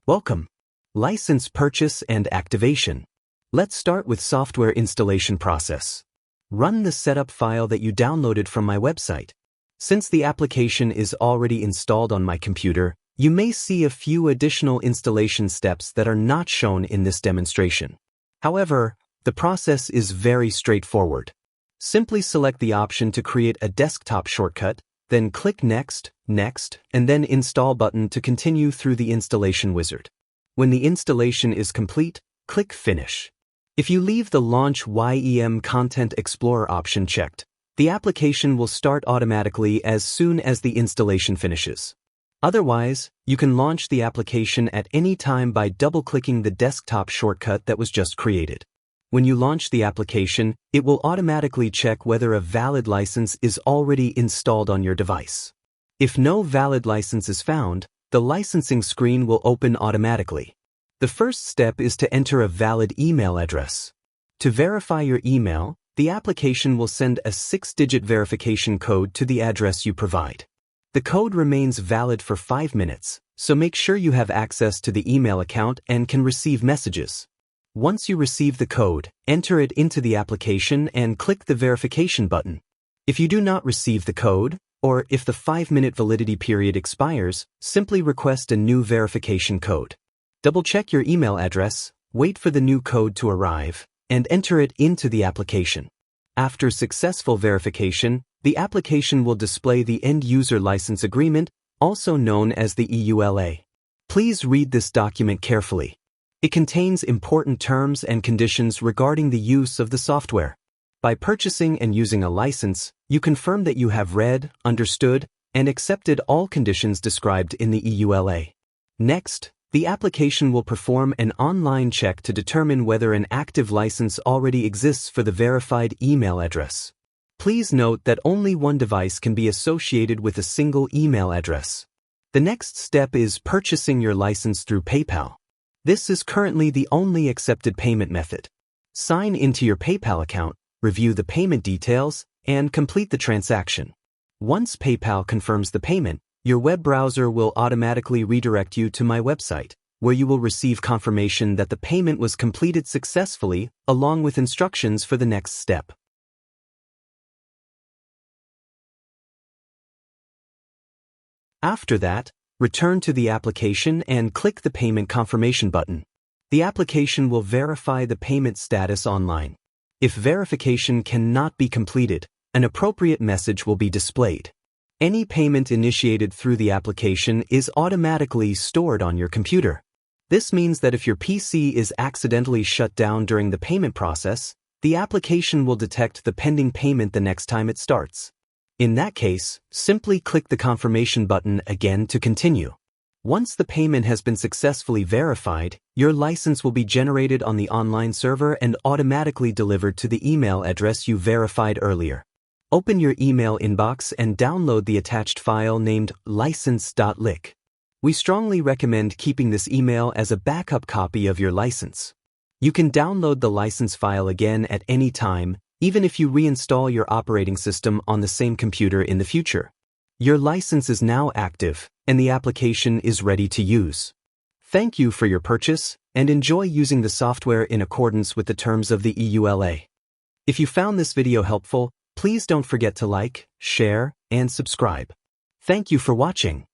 Welcome. License purchase and activation. Let's start with software installation process. Run the setup file that you downloaded from my website. Since the application is already installed on my computer, you may see a few additional installation steps that are not shown in this demonstration. However, the process is very straightforward. Simply select the option to create a desktop shortcut, then click Next, Next, and then Install button to continue through the installation wizard. When the installation is complete, click Finish. If you leave the Launch YEM Content Explorer option checked, the application will start automatically as soon as the installation finishes. Otherwise, you can launch the application at any time by double-clicking the desktop shortcut that was just created. When you launch the application, it will automatically check whether a valid license is already installed on your device. If no valid license is found, the licensing screen will open automatically. The first step is to enter a valid email address. To verify your email, the application will send a 6-digit verification code to the address you provide. The code remains valid for 5 minutes, so make sure you have access to the email account and can receive messages. Once you receive the code, enter it into the application and click the verification button. If you do not receive the code, or if the 5-minute validity period expires, simply request a new verification code. Double-check your email address, wait for the new code to arrive, and enter it into the application. After successful verification, the application will display the End-User License Agreement, also known as the EULA. Please read this document carefully. It contains important terms and conditions regarding the use of the software. By purchasing and using a license, you confirm that you have read, understood, and accepted all conditions described in the EULA. Next, the application will perform an online check to determine whether an active license already exists for the verified email address. Please note that only one device can be associated with a single email address. The next step is purchasing your license through PayPal. This is currently the only accepted payment method. Sign into your PayPal account, review the payment details, and complete the transaction. Once PayPal confirms the payment, your web browser will automatically redirect you to my website, where you will receive confirmation that the payment was completed successfully, along with instructions for the next step. After that, return to the application and click the Payment Confirmation button. The application will verify the payment status online. If verification cannot be completed, an appropriate message will be displayed. Any payment initiated through the application is automatically stored on your computer. This means that if your PC is accidentally shut down during the payment process, the application will detect the pending payment the next time it starts. In that case, simply click the confirmation button again to continue. Once the payment has been successfully verified, your license will be generated on the online server and automatically delivered to the email address you verified earlier. Open your email inbox and download the attached file named license.lik. We strongly recommend keeping this email as a backup copy of your license. You can download the license file again at any time, even if you reinstall your operating system on the same computer in the future. Your license is now active, and the application is ready to use. Thank you for your purchase, and enjoy using the software in accordance with the terms of the EULA. If you found this video helpful, please don't forget to like, share, and subscribe. Thank you for watching.